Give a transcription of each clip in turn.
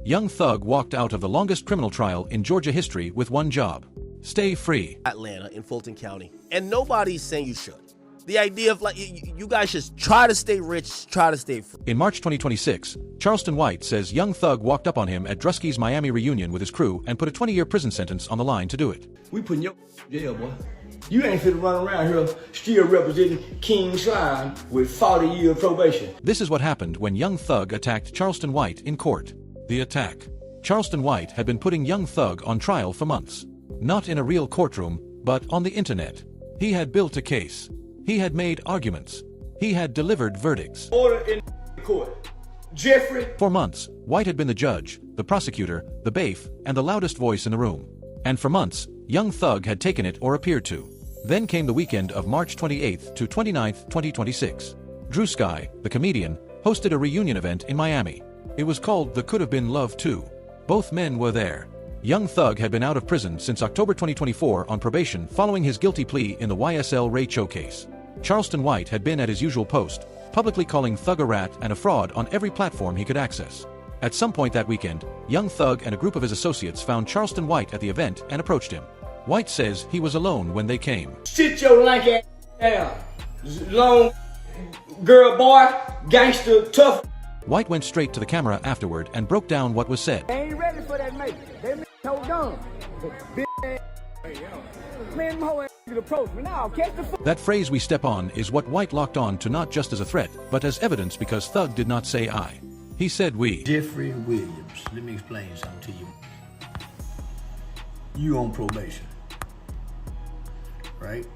Young Thug walked out of the longest criminal trial in Georgia history with one job: stay free. Atlanta in Fulton County, and nobody's saying you should. The idea of you guys should try to stay rich, try to stay free. In March 2026, Charleston White says Young Thug walked up on him at Drusky's Miami reunion with his crew and put a 20-year prison sentence on the line to do it. We putting your jail, boy. You ain't finna run around here still representing King Slime with 40 years probation. This is what happened when Young Thug attacked Charleston White in court. The attack. Charleston White had been putting Young Thug on trial for months. Not in a real courtroom, but on the internet. He had built a case. He had made arguments. He had delivered verdicts. Order in court. Jeffrey. For months, White had been the judge, the prosecutor, the bailiff, and the loudest voice in the room. And for months, Young Thug had taken it or appeared to. Then came the weekend of March 28th to 29th, 2026. Drusky, the comedian, hosted a reunion event in Miami. It was called The Could Have Been Love Too. Both men were there. Young Thug had been out of prison since October 2024 on probation following his guilty plea in the YSL Ray Cho case. Charleston White had been at his usual post, publicly calling Thug a rat and a fraud on every platform he could access. At some point that weekend, Young Thug and a group of his associates found Charleston White at the event and approached him. White says he was alone when they came. Sit your lank ass down. Long girl boy, gangster, tough. White went straight to the camera afterward and broke down what was said. They ain't ready for that mate. They hold on. Man, them hoe ass approach me now. Catch the That phrase "we step on" is what White locked on to not just as a threat, but as evidence because Thug did not say I. He said we. Jeffrey Williams, let me explain something to you. You on probation, right?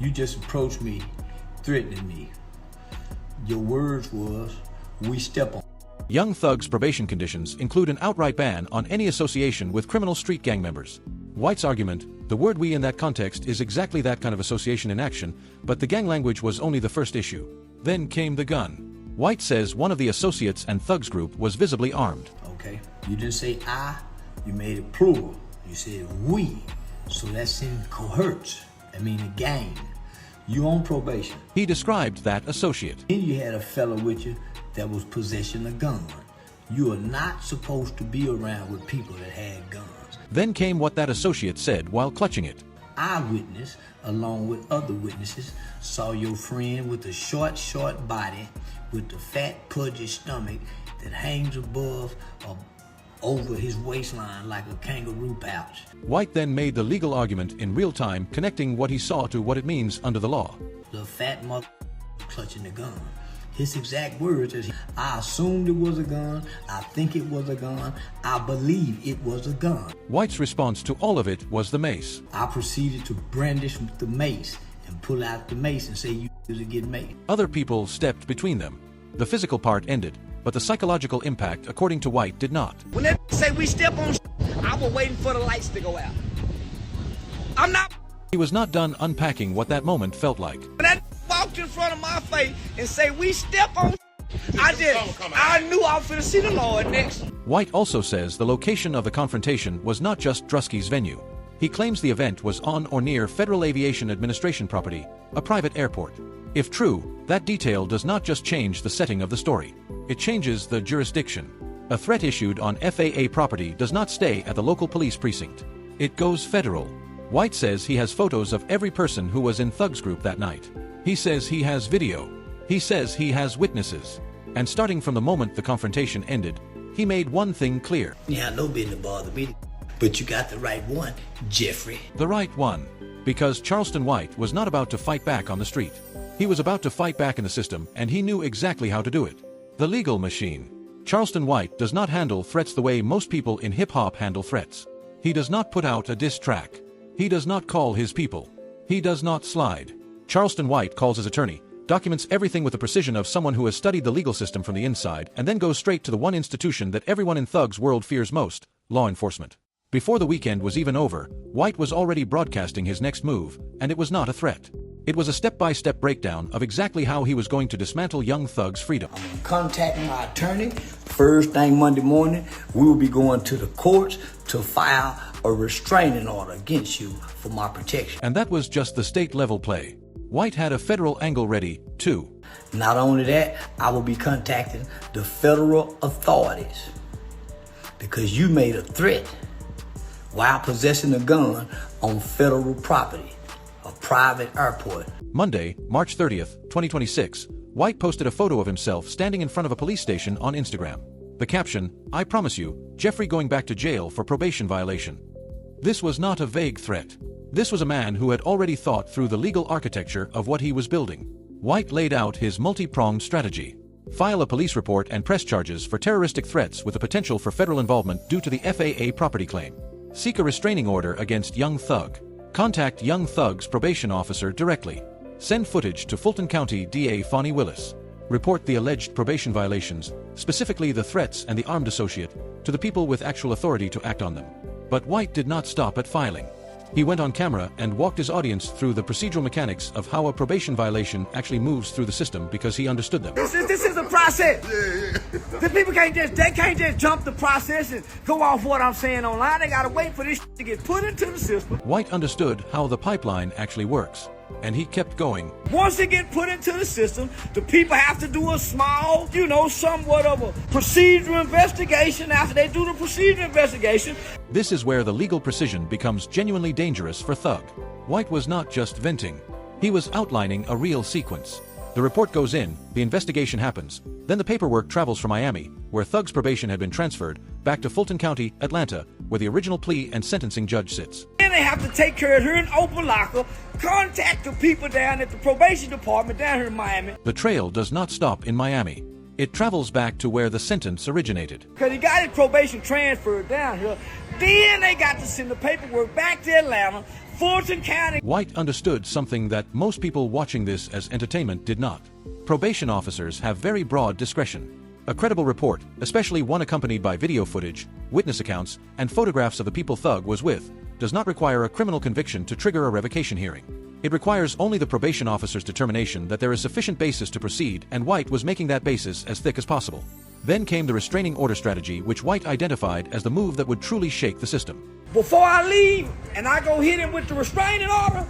You just approached me, threatening me. Your words was, we step on. Young Thug's probation conditions include an outright ban on any association with criminal street gang members. White's argument, the word "we" in that context is exactly that kind of association in action, but the gang language was only the first issue. Then came the gun. White says one of the associates and Thug's group was visibly armed. Okay, you didn't say I, you made it plural. You said we, so that's in cohorts. I mean a gang. You on probation. He described that associate. Then you had a fella with you that was possessing a gun. You are not supposed to be around with people that had guns. Then came what that associate said while clutching it. Eyewitness, along with other witnesses, saw your friend with the short body with the fat, pudgy stomach that hangs above or over his waistline like a kangaroo pouch. White then made the legal argument in real time, connecting what he saw to what it means under the law. The fat mother clutching the gun. His exact words is, I assumed it was a gun, I think it was a gun, I believe it was a gun. White's response to all of it was the mace. I proceeded to brandish the mace and pull out the mace and say, you to get maced. Other people stepped between them. The physical part ended, but the psychological impact, according to White, did not. When they say we step on I was waiting for the lights to go out. I'm not. He was not done unpacking what that moment felt like. When that walked in front of my face and say we step on I knew I was finna see the Lord next. White also says the location of the confrontation was not just Drusky's venue. He claims the event was on or near Federal Aviation Administration property, a private airport. If true, that detail does not just change the setting of the story. It changes the jurisdiction. A threat issued on FAA property does not stay at the local police precinct. It goes federal. White says he has photos of every person who was in Thug's group that night. He says he has video. He says he has witnesses. And starting from the moment the confrontation ended, he made one thing clear. Yeah, no business bother me, but you got the right one, Jeffrey. The right one. Because Charleston White was not about to fight back on the street. He was about to fight back in the system, and he knew exactly how to do it. The legal machine. Charleston White does not handle threats the way most people in hip-hop handle threats. He does not put out a diss track. He does not call his people. He does not slide. Charleston White calls his attorney, documents everything with the precision of someone who has studied the legal system from the inside, and then goes straight to the one institution that everyone in Thug's world fears most, law enforcement. Before the weekend was even over, White was already broadcasting his next move, and it was not a threat. It was a step-by-step breakdown of exactly how he was going to dismantle Young Thug's freedom. I'm contacting my attorney. First thing Monday morning, we will be going to the courts to file a restraining order against you for my protection. And that was just the state-level play. White had a federal angle ready, too. Not only that, I will be contacting the federal authorities because you made a threat while possessing a gun on federal property, a private airport. Monday, March 30th, 2026, White posted a photo of himself standing in front of a police station on Instagram. The caption, "I promise you, Jeffrey going back to jail for probation violation." This was not a vague threat. This was a man who had already thought through the legal architecture of what he was building. White laid out his multi-pronged strategy. File a police report and press charges for terroristic threats with the potential for federal involvement due to the FAA property claim. Seek a restraining order against Young Thug. Contact Young Thug's probation officer directly. Send footage to Fulton County DA Fonnie Willis. Report the alleged probation violations, specifically the threats and the armed associate, to the people with actual authority to act on them. But White did not stop at filing. He went on camera and walked his audience through the procedural mechanics of how a probation violation actually moves through the system because he understood them. This is a process. The people can't just jump the process and go off what I'm saying online. They gotta wait for this to get put into the system. White understood how the pipeline actually works, and he kept going. Once it get put into the system, the people have to do a small, somewhat of a procedural investigation. After they do the procedural investigation, This is where the legal precision becomes genuinely dangerous for Thug. White was not just venting. He was outlining a real sequence. The report goes in, the investigation happens, then the paperwork travels from Miami, where Thug's probation had been transferred, back to Fulton County, Atlanta, where the original plea and sentencing judge sits. then they have to take care of her in open locker, contact the people down at the probation department down here in Miami. The trail does not stop in Miami. It travels back to where the sentence originated. Because he got his probation transferred down here. Then they got to send the paperwork back to Atlanta, Fulton County. White understood something that most people watching this as entertainment did not. Probation officers have very broad discretion. A credible report, especially one accompanied by video footage, witness accounts, and photographs of the people Thug was with, does not require a criminal conviction to trigger a revocation hearing. It requires only the probation officer's determination that there is sufficient basis to proceed, and White was making that basis as thick as possible. Then came the restraining order strategy, which White identified as the move that would truly shake the system. Before I leave and I go hit him with the restraining order,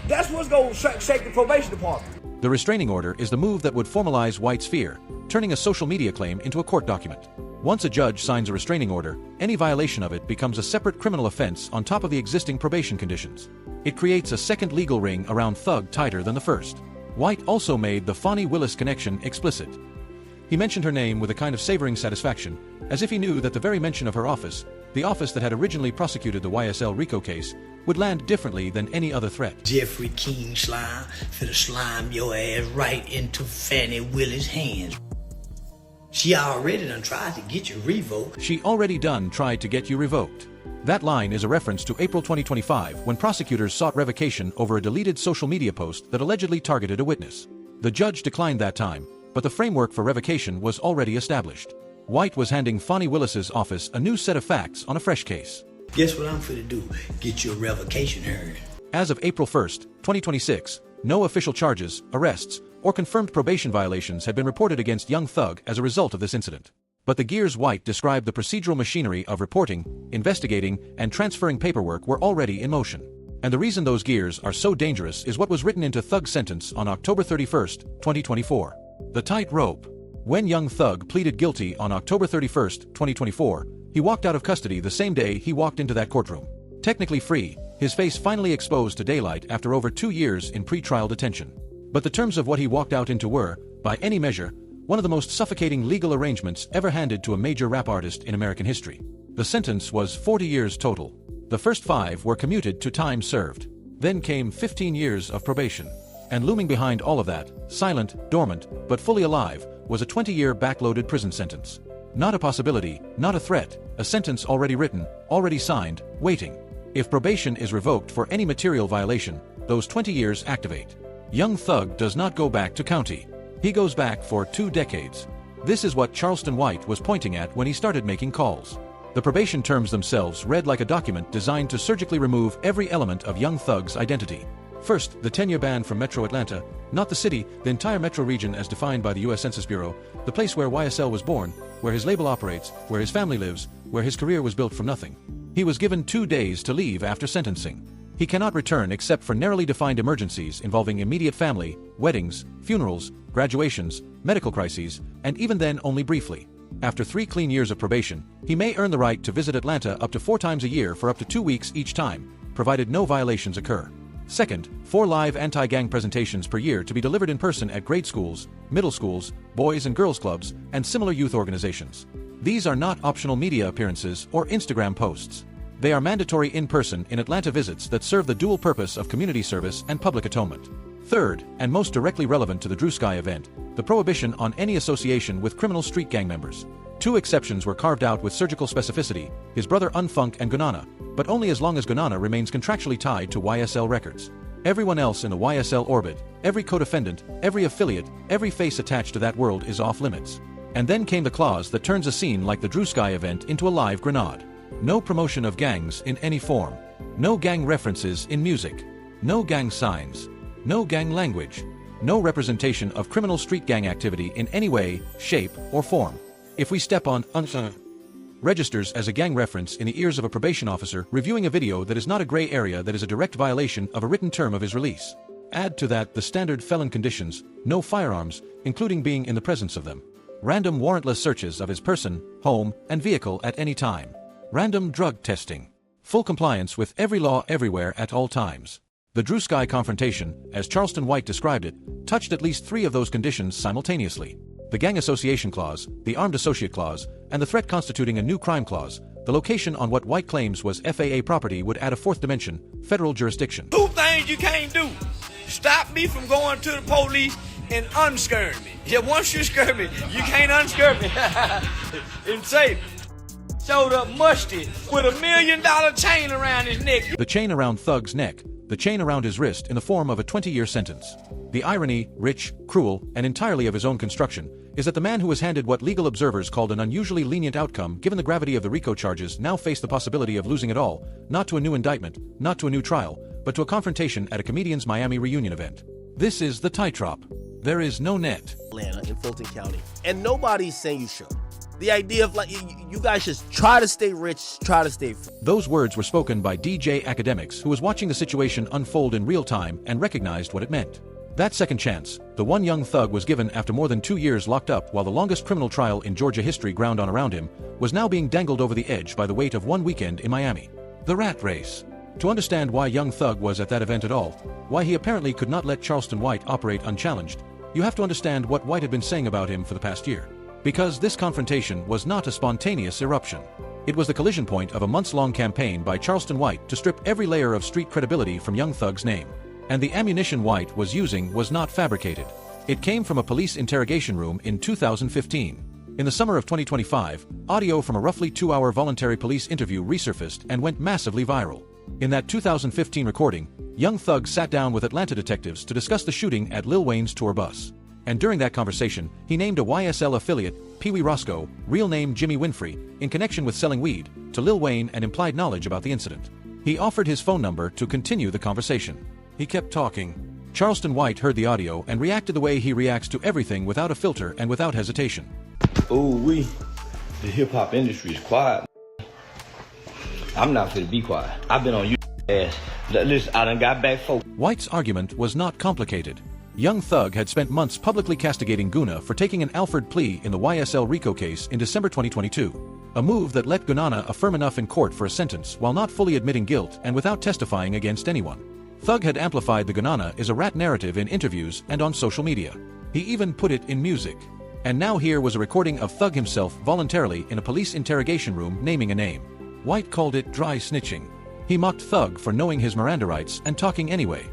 that's what's going to shake the probation department. The restraining order is the move that would formalize White's fear, turning a social media claim into a court document. Once a judge signs a restraining order, any violation of it becomes a separate criminal offense on top of the existing probation conditions. It creates a second legal ring around Thug tighter than the first. White also made the Fonnie Willis connection explicit. He mentioned her name with a kind of savoring satisfaction, as if he knew that the very mention of her office, the office that had originally prosecuted the YSL RICO case, would land differently than any other threat. Jeffrey King Slime finna slime your ass right into Fannie Willis' hands. She already done tried to get you revoked. She already done tried to get you revoked. That line is a reference to April 2025 when prosecutors sought revocation over a deleted social media post that allegedly targeted a witness. The judge declined that time, but the framework for revocation was already established. White was handing Fonnie Willis's office a new set of facts on a fresh case. Guess what I'm finna do? Get you a revocation hearing. As of April 1st, 2026, no official charges, arrests, or confirmed probation violations had been reported against Young Thug as a result of this incident. But the gears White described the procedural machinery of reporting, investigating, and transferring paperwork were already in motion. And the reason those gears are so dangerous is what was written into Thug's sentence on October 31st, 2024. The tight rope. When Young Thug pleaded guilty on October 31st, 2024, he walked out of custody the same day he walked into that courtroom. Technically free, his face finally exposed to daylight after over 2 years in pre-trial detention. But the terms of what he walked out into were, by any measure, one of the most suffocating legal arrangements ever handed to a major rap artist in American history. The sentence was 40 years total. The first 5 were commuted to time served. Then came 15 years of probation. And looming behind all of that, silent, dormant, but fully alive, was a 20-year backloaded prison sentence. Not a possibility, not a threat, a sentence already written, already signed, waiting. If probation is revoked for any material violation, those 20 years activate. Young Thug does not go back to county. He goes back for 2 decades. This is what Charleston White was pointing at when he started making calls. The probation terms themselves read like a document designed to surgically remove every element of Young Thug's identity. First, the 10-year ban from Metro Atlanta, not the city, the entire metro region as defined by the U.S. Census Bureau, the place where YSL was born, where his label operates, where his family lives, where his career was built from nothing. He was given 2 days to leave after sentencing. He cannot return except for narrowly defined emergencies involving immediate family, weddings, funerals, graduations, medical crises, and even then only briefly. After 3 clean years of probation, he may earn the right to visit Atlanta up to 4 times a year for up to 2 weeks each time, provided no violations occur. Second, 4 live anti-gang presentations per year to be delivered in person at grade schools, middle schools, boys and girls clubs, and similar youth organizations. These are not optional media appearances or Instagram posts. They are mandatory in-person in Atlanta visits that serve the dual purpose of community service and public atonement. Third, and most directly relevant to the Drew Sky event, the prohibition on any association with criminal street gang members. 2 exceptions were carved out with surgical specificity, his brother Unfunk and Gunana, but only as long as Gunana remains contractually tied to YSL Records. Everyone else in the YSL orbit, every co-defendant, every affiliate, every face attached to that world is off limits. And then came the clause that turns a scene like the Drew Sky event into a live grenade. No promotion of gangs in any form. No gang references in music. No gang signs. No gang language. No representation of criminal street gang activity in any way, shape, or form. If we step on registers as a gang reference in the ears of a probation officer reviewing a video that is not a gray area that is a direct violation of a written term of his release. Add to that the standard felon conditions, no firearms, including being in the presence of them. Random warrantless searches of his person, home, and vehicle at any time. Random drug testing. Full compliance with every law everywhere at all times. The Drew Sky confrontation, as Charleston White described it, touched at least 3 of those conditions simultaneously. The Gang Association Clause, the Armed Associate Clause, and the threat constituting a new crime clause. The location on what White claims was FAA property would add a 4th dimension, federal jurisdiction. 2 things you can't do. Stop me from going to the police and unscare me. Yeah, once you scare me, you can't unscare me. And say, showed up musty with $1 million chain around his neck. The chain around Thug's neck, the chain around his wrist in the form of a 20-year sentence. The irony, rich, cruel, and entirely of his own construction, is that the man who was handed what legal observers called an unusually lenient outcome given the gravity of the RICO charges now faced the possibility of losing it all, not to a new indictment, not to a new trial, but to a confrontation at a comedian's Miami reunion event. This is the tightrope. There is no net. Atlanta in Fulton County. And nobody's saying you should. The idea of you guys just try to stay rich, try to stay free. Those words were spoken by DJ Academics, who was watching the situation unfold in real time and recognized what it meant. That second chance, the one young thug was given after more than 2 years locked up while the longest criminal trial in Georgia history ground on around him, was now being dangled over the edge by the weight of one weekend in Miami. The rat race. To understand why young Thug was at that event at all, why he apparently could not let Charleston White operate unchallenged, you have to understand what White had been saying about him for the past year. Because this confrontation was not a spontaneous eruption. It was the collision point of a months-long campaign by Charleston White to strip every layer of street credibility from young Thug's name. And the ammunition White was using was not fabricated. It came from a police interrogation room in 2015. In the summer of 2025, audio from a roughly 2-hour voluntary police interview resurfaced and went massively viral. In that 2015 recording, young Thug sat down with Atlanta detectives to discuss the shooting at Lil Wayne's tour bus. And during that conversation, he named a YSL affiliate, Pee Wee Roscoe, real name Jimmy Winfrey, in connection with selling weed, to Lil Wayne and implied knowledge about the incident. He offered his phone number to continue the conversation. He kept talking. Charleston White heard the audio and reacted the way he reacts to everything without a filter and without hesitation. Ooh, the hip-hop industry is quiet. I'm not finna be quiet. I've been on you ass. Listen, I done got back focused. White's argument was not complicated. Young Thug had spent months publicly castigating Guna for taking an Alford plea in the YSL RICO case in December 2022. A move that let Gunana affirm enough in court for a sentence while not fully admitting guilt and without testifying against anyone. Thug had amplified the Gunana is a rat narrative in interviews and on social media. He even put it in music. And now here was a recording of Thug himself voluntarily in a police interrogation room naming a name. White called it dry snitching. He mocked Thug for knowing his Miranda rights and talking anyway.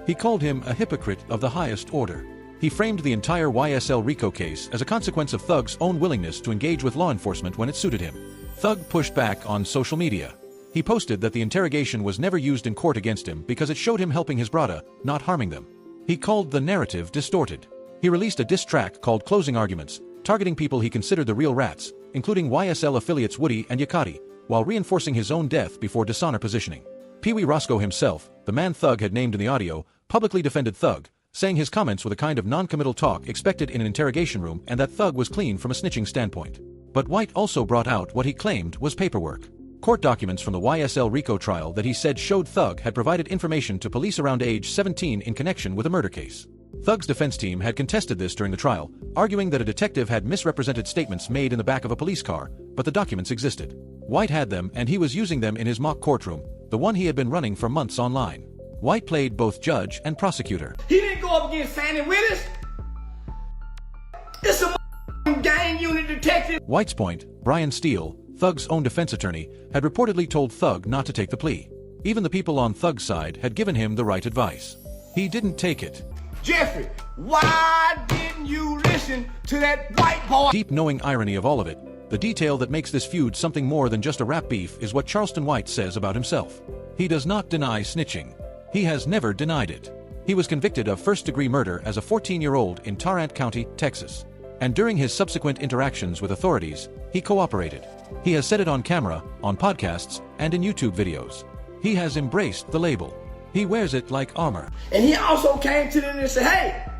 He called him a hypocrite of the highest order. He framed the entire YSL RICO case as a consequence of Thug's own willingness to engage with law enforcement when it suited him. Thug pushed back on social media. He posted that the interrogation was never used in court against him because it showed him helping his brother, not harming them. He called the narrative distorted. He released a diss track called Closing Arguments, targeting people he considered the real rats, including YSL affiliates Woody and Yakati, while reinforcing his own death before dishonor positioning. Pee Wee Roscoe himself, the man Thug had named in the audio, publicly defended Thug, saying his comments were the kind of non-committal talk expected in an interrogation room and that Thug was clean from a snitching standpoint. But White also brought out what he claimed was paperwork. Court documents from the YSL RICO trial that he said showed Thug had provided information to police around age 17 in connection with a murder case. Thug's defense team had contested this during the trial, arguing that a detective had misrepresented statements made in the back of a police car, but the documents existed. White had them and he was using them in his mock courtroom, the one he had been running for months online. White played both judge and prosecutor. He didn't go up against Fannie Willis. It's a gang unit detective. White's point, Brian Steele, Thug's own defense attorney, had reportedly told Thug not to take the plea. Even the people on Thug's side had given him the right advice. He didn't take it. Jeffrey, why didn't you listen to that white boy? Deep knowing irony of all of it, the detail that makes this feud something more than just a rap beef is what Charleston White says about himself. He does not deny snitching. He has never denied it. He was convicted of first-degree murder as a 14-year-old in Tarrant County, Texas. And during his subsequent interactions with authorities, he cooperated. He has said it on camera, on podcasts, and in YouTube videos. He has embraced the label. He wears it like armor. And he also came to them and said, hey,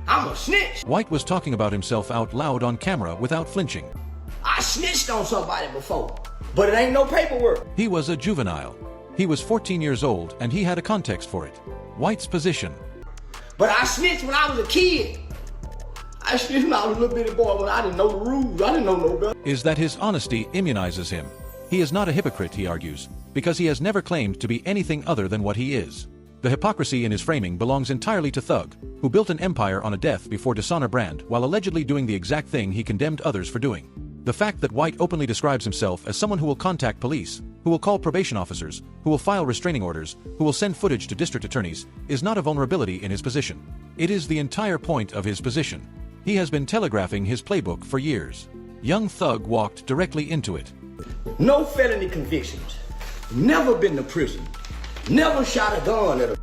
I'm a snitch. White was talking about himself out loud on camera without flinching. I snitched on somebody before, but it ain't no paperwork. He was a juvenile. He was 14 years old and he had a context for it. White's position. But I snitched when I was a kid. I snitched when I was a little bitty boy when I didn't know the rules. I didn't know no better. Is that his honesty immunizes him. He is not a hypocrite, he argues, because he has never claimed to be anything other than what he is. The hypocrisy in his framing belongs entirely to Thug, who built an empire on a death before dishonor brand while allegedly doing the exact thing he condemned others for doing. The fact that White openly describes himself as someone who will contact police, who will call probation officers, who will file restraining orders, who will send footage to district attorneys, is not a vulnerability in his position. It is the entire point of his position. He has been telegraphing his playbook for years. Young Thug walked directly into it. No felony convictions. Never been to prison. Never shot a gun at a.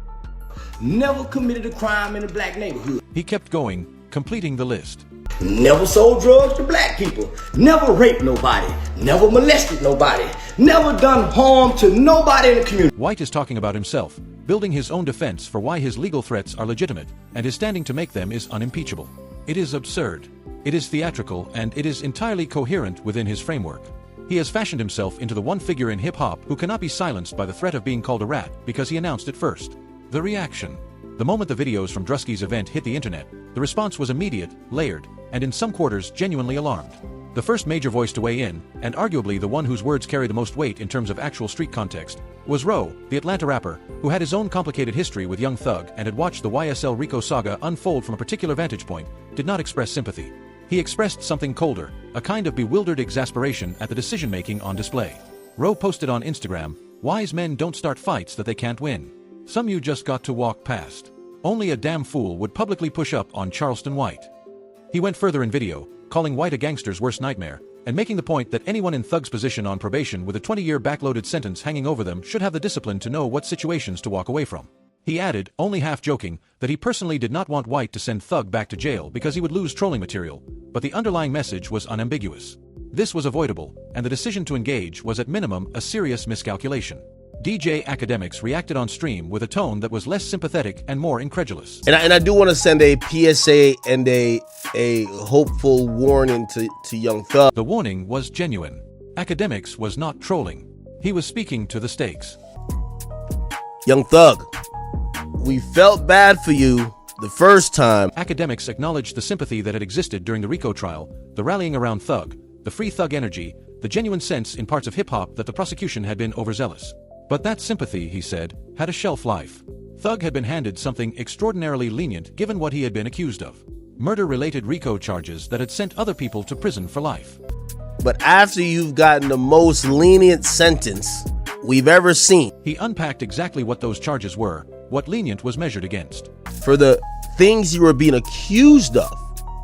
Never committed a crime in a black neighborhood. He kept going, completing the list. Never sold drugs to black people. Never raped nobody. Never molested nobody. Never done harm to nobody in the community. White is talking about himself, building his own defense for why his legal threats are legitimate, and his standing to make them is unimpeachable. It is absurd. It is theatrical, and it is entirely coherent within his framework. He has fashioned himself into the one figure in hip-hop who cannot be silenced by the threat of being called a rat because he announced it first. The reaction. The moment the videos from Drusky's event hit the internet, the response was immediate, layered, and in some quarters genuinely alarmed. The first major voice to weigh in, and arguably the one whose words carry the most weight in terms of actual street context, was Ro, the Atlanta rapper, who had his own complicated history with Young Thug and had watched the YSL Rico saga unfold from a particular vantage point, did not express sympathy. He expressed something colder, a kind of bewildered exasperation at the decision-making on display. Ro posted on Instagram, "Wise men don't start fights that they can't win. Some you just got to walk past. Only a damn fool would publicly push up on Charleston White." He went further in video, calling White a gangster's worst nightmare, and making the point that anyone in Thug's position on probation with a 20-year backloaded sentence hanging over them should have the discipline to know what situations to walk away from. He added, only half joking, that he personally did not want White to send Thug back to jail because he would lose trolling material, but the underlying message was unambiguous. This was avoidable, and the decision to engage was at minimum a serious miscalculation. DJ Academics reacted on stream with a tone that was less sympathetic and more incredulous. And I do want to send a PSA and a hopeful warning to Young Thug. The warning was genuine. Academics was not trolling. He was speaking to the stakes. Young Thug, we felt bad for you the first time. Academics acknowledged the sympathy that had existed during the Rico trial, the rallying around Thug, the free Thug energy, the genuine sense in parts of hip-hop that the prosecution had been overzealous. But that sympathy, he said, had a shelf life. Thug had been handed something extraordinarily lenient given what he had been accused of. Murder-related RICO charges that had sent other people to prison for life. But after you've gotten the most lenient sentence we've ever seen. He unpacked exactly what those charges were, what lenient was measured against. For the things you were being accused of,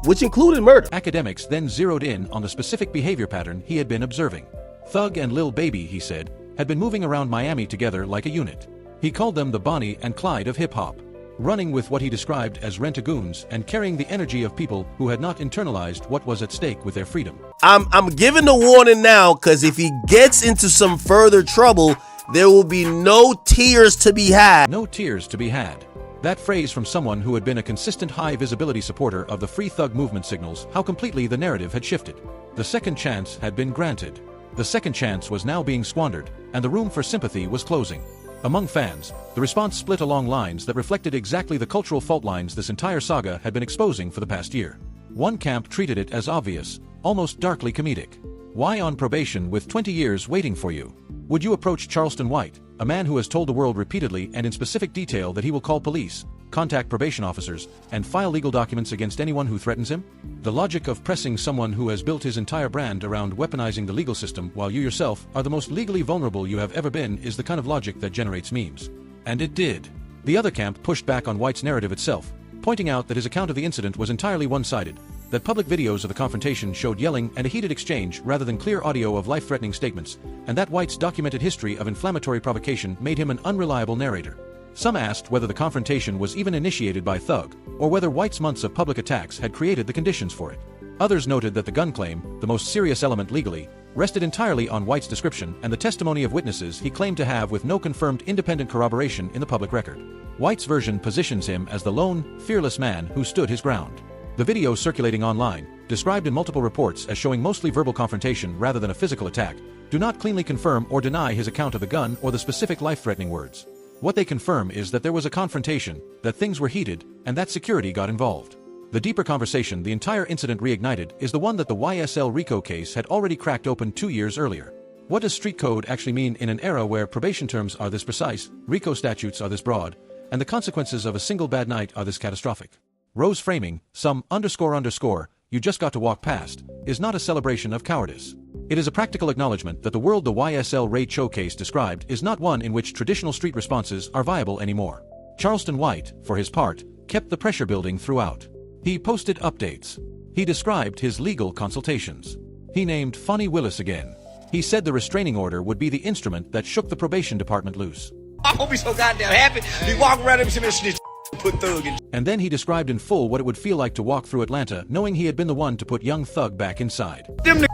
which included murder. Academics then zeroed in on the specific behavior pattern he had been observing. Thug and Lil Baby, he said, had been moving around Miami together like a unit. He called them the Bonnie and Clyde of hip-hop, running with what he described as rent-a-goons and carrying the energy of people who had not internalized what was at stake with their freedom. I'm giving the warning now, because if he gets into some further trouble, there will be no tears to be had. No tears to be had. That phrase from someone who had been a consistent high-visibility supporter of the Free Thug movement signals how completely the narrative had shifted. The second chance had been granted. The second chance was now being squandered, and the room for sympathy was closing. Among fans, the response split along lines that reflected exactly the cultural fault lines this entire saga had been exposing for the past year. One camp treated it as obvious, almost darkly comedic. Why on probation with 20 years waiting for you? Would you approach Charleston White, a man who has told the world repeatedly and in specific detail that he will call police, contact probation officers, and file legal documents against anyone who threatens him? The logic of pressing someone who has built his entire brand around weaponizing the legal system while you yourself are the most legally vulnerable you have ever been is the kind of logic that generates memes. And it did. The other camp pushed back on White's narrative itself, pointing out that his account of the incident was entirely one-sided, that public videos of the confrontation showed yelling and a heated exchange rather than clear audio of life-threatening statements, and that White's documented history of inflammatory provocation made him an unreliable narrator. Some asked whether the confrontation was even initiated by Thug, or whether White's months of public attacks had created the conditions for it. Others noted that the gun claim, the most serious element legally, rested entirely on White's description and the testimony of witnesses he claimed to have with no confirmed independent corroboration in the public record. White's version positions him as the lone, fearless man who stood his ground. The video circulating online, described in multiple reports as showing mostly verbal confrontation rather than a physical attack, do not cleanly confirm or deny his account of the gun or the specific life-threatening words. What they confirm is that there was a confrontation, that things were heated, and that security got involved. The deeper conversation the entire incident reignited is the one that the YSL RICO case had already cracked open 2 years earlier. What does street code actually mean in an era where probation terms are this precise, RICO statutes are this broad, and the consequences of a single bad night are this catastrophic? Rose framing, some _ you just got to walk past, is not a celebration of cowardice. It is a practical acknowledgement that the world the YSL Ray Cho case described is not one in which traditional street responses are viable anymore. Charleston White, for his part, kept the pressure building throughout. He posted updates. He described his legal consultations. He named Fonnie Willis again. He said the restraining order would be the instrument that shook the probation department loose. I'm gonna be so goddamn happy. Be walking around and see snitch put Thug in. And then he described in full what it would feel like to walk through Atlanta knowing he had been the one to put young Thug back inside. Them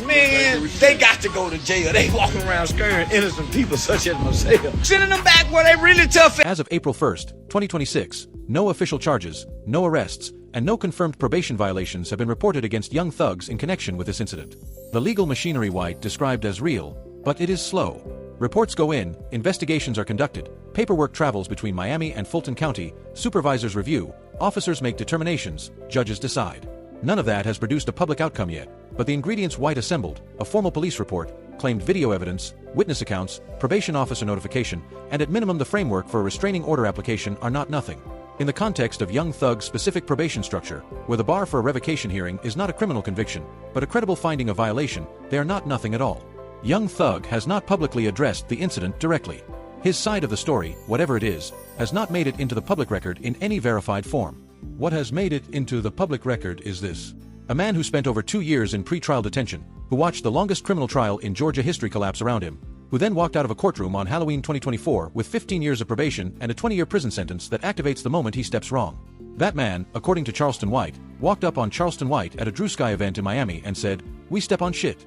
man, they got to go to jail. They walking around scaring innocent people such as myself. Sending them back where they really tough. As of April 1st, 2026, no official charges, no arrests, and no confirmed probation violations have been reported against young thugs in connection with this incident. The legal machinery White described as real, but it is slow. Reports go in, investigations are conducted, paperwork travels between Miami and Fulton County, supervisors review, officers make determinations, judges decide. None of that has produced a public outcome yet, but the ingredients White assembled, a formal police report, claimed video evidence, witness accounts, probation officer notification, and at minimum the framework for a restraining order application are not nothing. In the context of young Thug's specific probation structure, where the bar for a revocation hearing is not a criminal conviction, but a credible finding of violation, they are not nothing at all. Young Thug has not publicly addressed the incident directly. His side of the story, whatever it is, has not made it into the public record in any verified form. What has made it into the public record is this. A man who spent over 2 years in pre-trial detention, who watched the longest criminal trial in Georgia history collapse around him, who then walked out of a courtroom on Halloween 2024 with 15 years of probation and a 20-year prison sentence that activates the moment he steps wrong. That man, according to Charleston White, walked up on Charleston White at a Drew Sky event in Miami and said, "We step on shit."